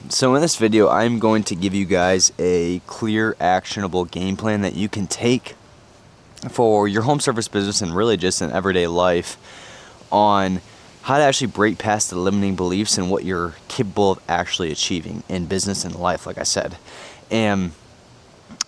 So in this video, I'm going to give you guys a clear, actionable game plan that you can take for your home service business and really just in everyday life on how to actually break past the limiting beliefs and what you're capable of actually achieving in business and life, like I said. And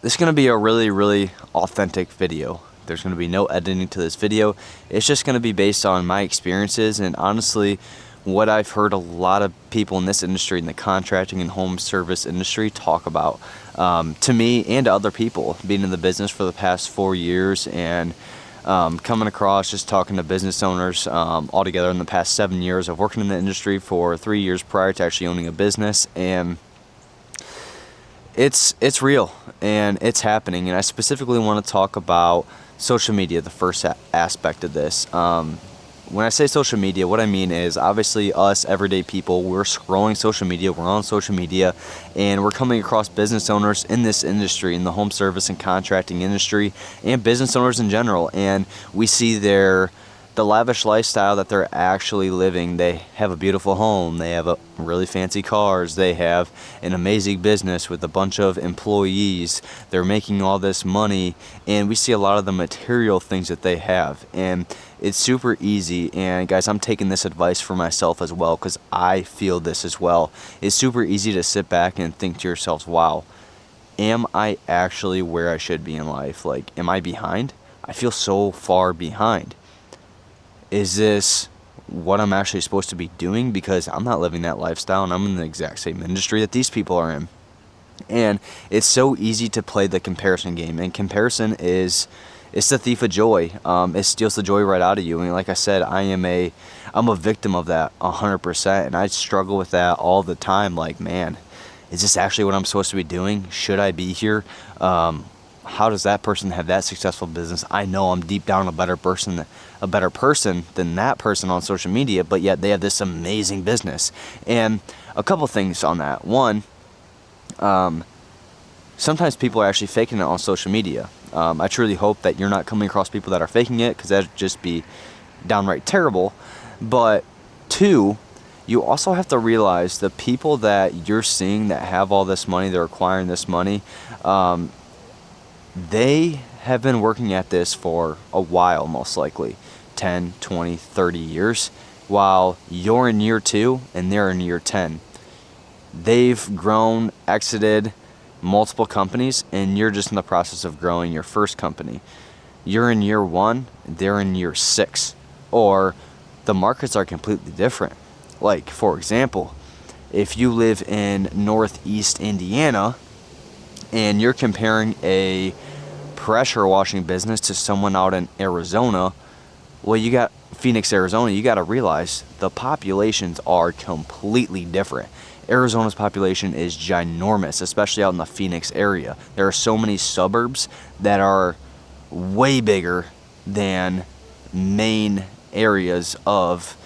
this is going to be a really, really authentic video. There's going to be no editing to this video. It's just going to be based on my experiences and honestly what I've heard a lot of people in this industry, in the contracting and home service industry, talk about to me and to other people, being in the business for the past 4 years and coming across just talking to business owners altogether in the past 7 years of working in the industry for 3 years prior to actually owning a business. And it's real and it's happening. And I specifically want to talk about social media, the first aspect of this. When I say social media, what I mean is obviously us everyday people, we're scrolling social media, we're on social media, and we're coming across business owners in this industry, in the home service and contracting industry, and business owners in general, and we see the lavish lifestyle that they're actually living. They have a beautiful home, they have a really fancy cars, they have an amazing business with a bunch of employees, they're making all this money, and we see a lot of the material things that they have. And it's super easy, and guys, I'm taking this advice for myself as well because I feel this as well. It's super easy to sit back and think to yourselves, wow, am I actually where I should be in life? Like, am I behind? I feel so far behind. Is this what I'm actually supposed to be doing? Because I'm not living that lifestyle and I'm in the exact same industry that these people are in. And it's so easy to play the comparison game. And comparison it's the thief of joy. It steals the joy right out of you. And like I said, I'm a victim of that 100%. And I struggle with that all the time. Like, man, is this actually what I'm supposed to be doing? Should I be here? How does that person have that successful business? I know I'm deep down a better person than that person on social media, but yet they have this amazing business. And a couple things on that. One, sometimes people are actually faking it on social media. I truly hope that you're not coming across people that are faking it, because that'd just be downright terrible. But two, you also have to realize the people that you're seeing that have all this money, they're acquiring this money, they have been working at this for a while, most likely 10, 20, 30 years, while you're in year 2 and they're in year 10. They've grown, exited multiple companies, and you're just in the process of growing your first company. You're in year 1, they're in year 6, or the markets are completely different. Like, for example, if you live in Northeast Indiana and you're comparing a pressure washing business to someone out in Arizona, well, you got Phoenix, Arizona, you got to realize the populations are completely different. Arizona's population is ginormous, especially out in the Phoenix area. There are so many suburbs that are way bigger than main areas of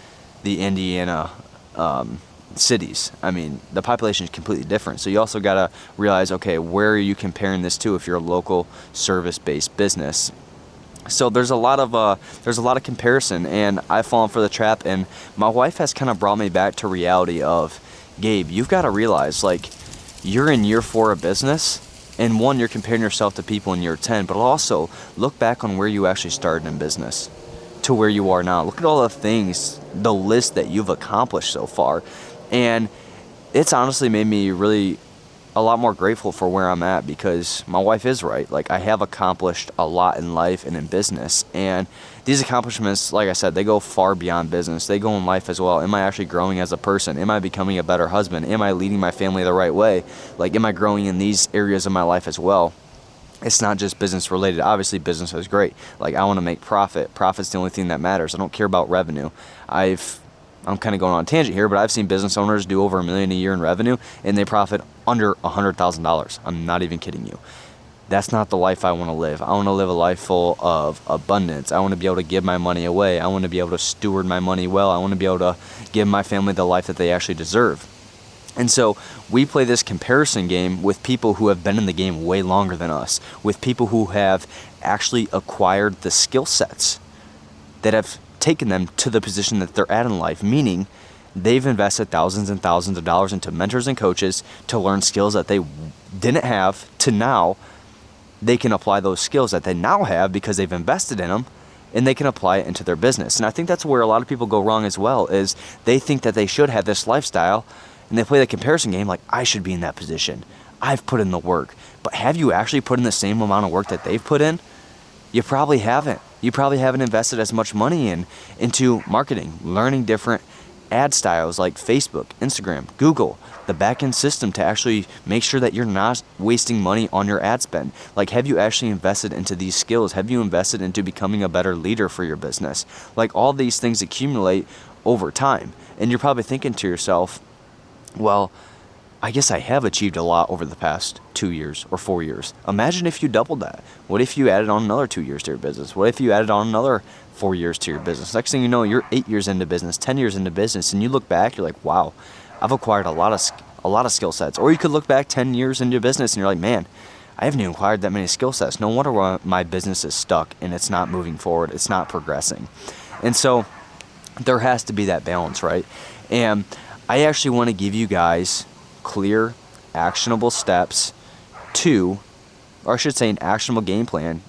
the Indiana cities. I mean, the population is completely different. So you also got to realize, okay, where are you comparing this to if you're a local service-based business? So there's a lot of comparison, and I've fallen for the trap, and my wife has kind of brought me back to reality of, Gabe, you've got to realize, like, you're in year 4 of business, and one, you're comparing yourself to people in year 10, but also look back on where you actually started in business to where you are now. Look at all the things, the list that you've accomplished so far. And it's honestly made me really a lot more grateful for where I'm at, because my wife is right. Like, I have accomplished a lot in life and in business. And these accomplishments, like I said, they go far beyond business. They go in life as well. Am I actually growing as a person? Am I becoming a better husband? Am I leading my family the right way? Like, am I growing in these areas of my life as well? It's not just business related. Obviously, business is great. Like, I want to make profit. Profit's the only thing that matters. I don't care about revenue. I'm kind of going on a tangent here, but I've seen business owners do over $1 million a year in revenue, and they profit under $100,000. I'm not even kidding you. That's not the life I want to live. I want to live a life full of abundance. I want to be able to give my money away. I want to be able to steward my money well. I want to be able to give my family the life that they actually deserve. And so we play this comparison game with people who have been in the game way longer than us, with people who have actually acquired the skill sets that have taken them to the position that they're at in life, meaning they've invested thousands and thousands of dollars into mentors and coaches to learn skills that they didn't have, to now they can apply those skills that they now have because they've invested in them, and they can apply it into their business. And I think that's where a lot of people go wrong as well, is they think that they should have this lifestyle, and they play the comparison game like, I should be in that position. I've put in the work. But have you actually put in the same amount of work that they've put in? You probably haven't. You probably haven't invested as much money into marketing, learning different ad styles like Facebook, Instagram, Google, the back-end system to actually make sure that you're not wasting money on your ad spend. Like, have you actually invested into these skills? Have you invested into becoming a better leader for your business? Like, all these things accumulate over time. And you're probably thinking to yourself, well, I guess I have achieved a lot over the past 2 years or 4 years. Imagine if you doubled that. What if you added on another 2 years to your business? What if you added on another 4 years to your business? Next thing you know, you're 8 years into business, 10 years into business, and you look back, you're like, wow, I've acquired a lot of skill sets. Or you could look back 10 years into business and you're like, man, I haven't even acquired that many skill sets. No wonder why my business is stuck and it's not moving forward. It's not progressing. And so there has to be that balance, right? And I actually want to give you guys clear, actionable steps to, or I should say an actionable game plan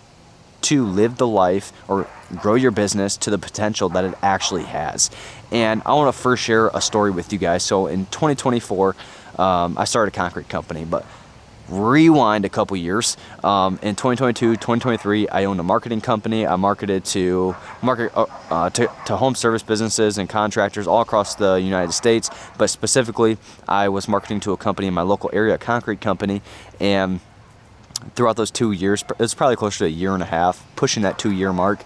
to live the life or grow your business to the potential that it actually has. And I want to first share a story with you guys. So in 2024, I started a concrete company, but rewind a couple years. In 2022, 2023, I owned a marketing company. I marketed to home service businesses and contractors all across the United States. But specifically, I was marketing to a company in my local area, a concrete company. And throughout those 2 years, it's probably closer to a year and a half, pushing that 2-year mark,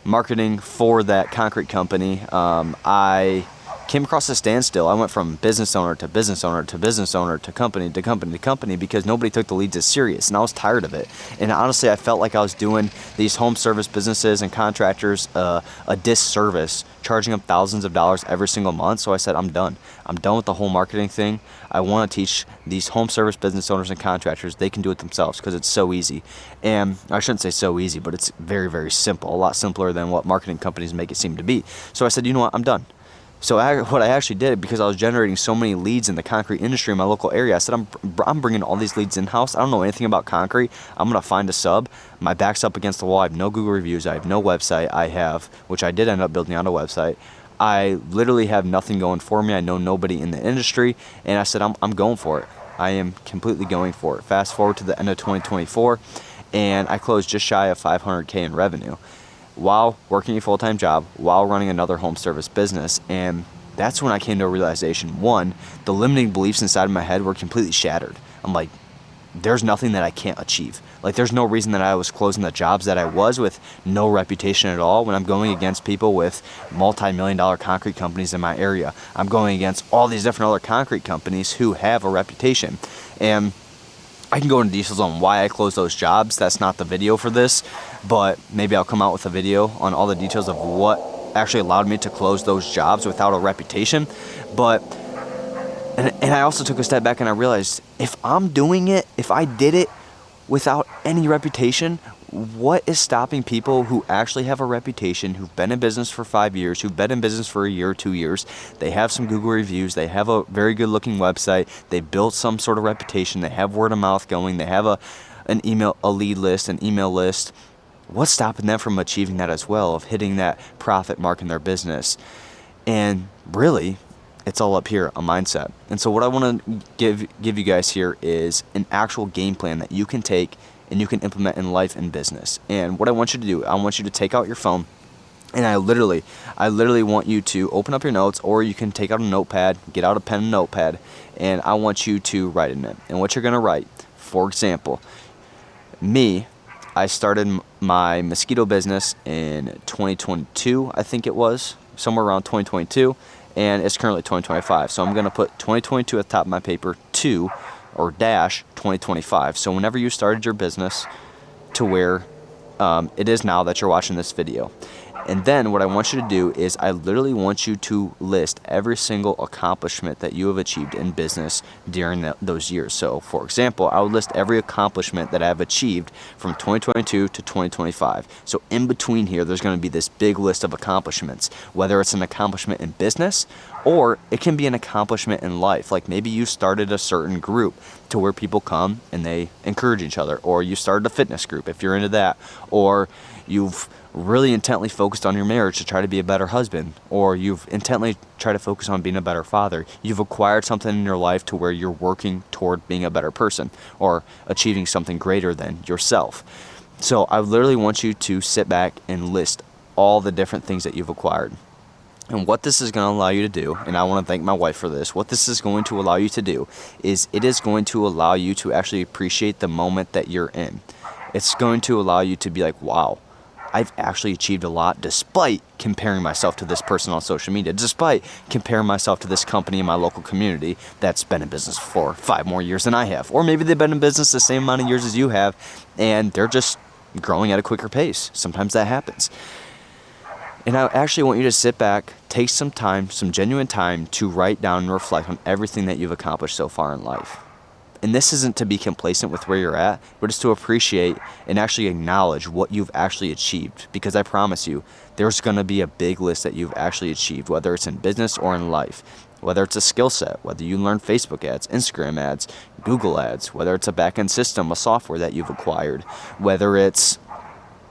marketing for that concrete company, I came across a standstill. I went from business owner to business owner to business owner to company to company to company because nobody took the leads as serious, and I was tired of it. And honestly, I felt like I was doing these home service businesses and contractors a disservice, charging them thousands of dollars every single month. So I said, I'm done. I'm done with the whole marketing thing. I want to teach these home service business owners and contractors they can do it themselves because it's so easy. And I shouldn't say so easy, but it's very, very simple, a lot simpler than what marketing companies make it seem to be. So I said, you know what, I'm done. So what I actually did, because I was generating so many leads in the concrete industry in my local area, I said, I'm bringing all these leads in-house. I don't know anything about concrete. I'm going to find a sub. My back's up against the wall. I have no Google reviews. I have no website. Which I did end up building out a website. I literally have nothing going for me. I know nobody in the industry. And I said, I'm going for it. I am completely going for it. Fast forward to the end of 2024, and I closed just shy of $500K in revenue, while working a full-time job, while running another home service business. And that's when I came to a realization. One, the limiting beliefs inside of my head were completely shattered. I'm like, there's nothing that I can't achieve. Like, there's no reason that I was closing the jobs that I was with no reputation at all when I'm going against people with multi-million-dollar concrete companies in my area. I'm going against all these different other concrete companies who have a reputation. And I can go into details on why I closed those jobs. That's not the video for this, but maybe I'll come out with a video on all the details of what actually allowed me to close those jobs without a reputation. And I also took a step back and I realized, if I'm doing it, if I did it without any reputation, what is stopping people who actually have a reputation, who've been in business for 5 years, who've been in business for a year or 2 years, they have some Google reviews, they have a very good looking website, they built some sort of reputation, they have word of mouth going, they have a lead list, an email list. What's stopping them from achieving that as well, of hitting that profit mark in their business? And really, it's all up here, a mindset. And so what I want to give you guys here is an actual game plan that you can take and you can implement in life and business. And what I want you to do, I want you to take out your phone, and I literally want you to open up your notes, or you can take out a notepad, get out a pen and notepad, and I want you to write in it. And what you're going to write, for example, I started my mosquito business in 2022, I think it was, somewhere around 2022, and it's currently 2025. So I'm going to put 2022 at the top of my paper, dash 2025. So whenever you started your business to where it is now that you're watching this video. And then what I want you to do is I literally want you to list every single accomplishment that you have achieved in business during those years. So for example, I would list every accomplishment that I've achieved from 2022 to 2025. So in between here, there's going to be this big list of accomplishments, whether it's an accomplishment in business or it can be an accomplishment in life. Like maybe you started a certain group to where people come and they encourage each other, or you started a fitness group if you're into that, or you've really intently focused on your marriage to try to be a better husband, or you've intently tried to focus on being a better father. You've acquired something in your life to where you're working toward being a better person or achieving something greater than yourself. So I literally want you to sit back and list all the different things that you've acquired. And what this is going to allow you to do, and I want to thank my wife for this, what this is going to allow you to do is it is going to allow you to actually appreciate the moment that you're in. It's going to allow you to be like, wow, I've actually achieved a lot despite comparing myself to this person on social media, despite comparing myself to this company in my local community that's been in business for 5 more years than I have. Or maybe they've been in business the same amount of years as you have, and they're just growing at a quicker pace. Sometimes that happens. And I actually want you to sit back, take some time, some genuine time to write down and reflect on everything that you've accomplished so far in life. And this isn't to be complacent with where you're at, but it's to appreciate and actually acknowledge what you've actually achieved. Because I promise you, there's going to be a big list that you've actually achieved, whether it's in business or in life. Whether it's a skill set, whether you learn Facebook ads, Instagram ads, Google ads, whether it's a back-end system, a software that you've acquired, whether it's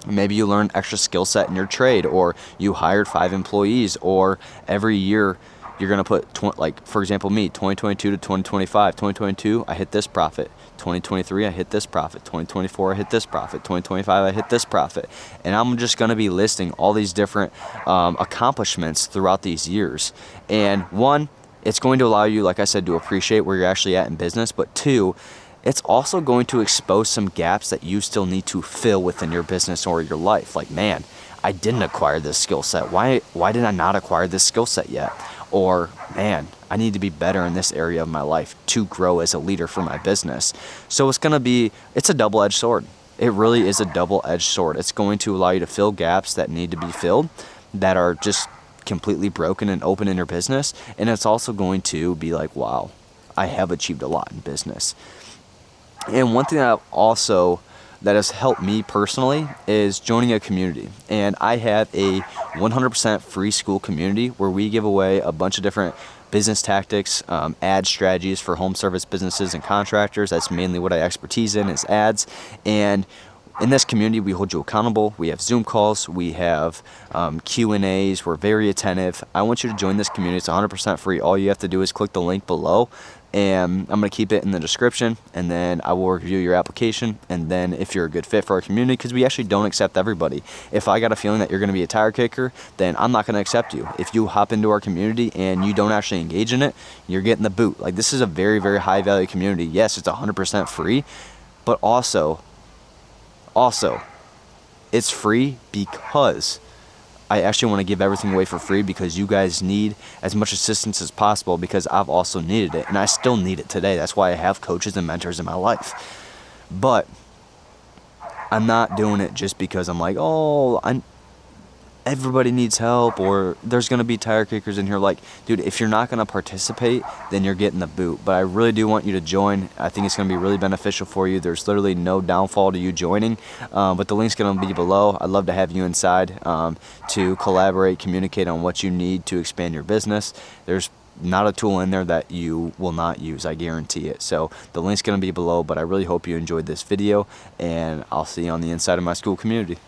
maybe you learned extra skill set in your trade, or you hired 5 employees, or every year you're going to put, like for example me, 2022 to 2025. 2022, I hit this profit. 2023, I hit this profit. 2024, I hit this profit. 2025, I hit this profit. And I'm just going to be listing all these different accomplishments throughout these years. And 1, it's going to allow you, like I said, to appreciate where you're actually at in business. But 2, it's also going to expose some gaps that you still need to fill within your business or your life. Like, man, I didn't acquire this skill set. Why did I not acquire this skill set yet? Or, man, I need to be better in this area of my life to grow as a leader for my business. So it's a double-edged sword. It really is a double-edged sword. It's going to allow you to fill gaps that need to be filled, that are just completely broken and open in your business. And it's also going to be like, wow, I have achieved a lot in business. And one thing that has helped me personally is joining a community. And I have a 100% free school community where we give away a bunch of different business tactics, ad strategies for home service businesses and contractors. That's mainly what I expertise in, is ads. And in this community, we hold you accountable. We have Zoom calls. We have Q&As. We're very attentive. I want you to join this community. It's 100% free. All you have to do is click the link below, and I'm going to keep it in the description, and then I will review your application, and then if you're a good fit for our community, because we actually don't accept everybody. If I got a feeling that you're going to be a tire kicker, then I'm not going to accept you. If you hop into our community and you don't actually engage in it, you're getting the boot. Like, this is a very, very high value community. Yes, it's 100% free, but also, it's free because I actually want to give everything away for free, because you guys need as much assistance as possible, because I've also needed it, and I still need it today. That's why I have coaches and mentors in my life. But I'm not doing it just because I'm like, everybody needs help, or there's going to be tire kickers in here. Like, dude, if you're not going to participate, then you're getting the boot. But I really do want you to join. I think it's going to be really beneficial for you. There's literally no downfall to you joining, but the link's going to be below. I'd love to have you inside to collaborate, communicate on what you need to expand your business. There's not a tool in there that you will not use, I guarantee it. So the link's going to be below, but I really hope you enjoyed this video, and I'll see you on the inside of my school community.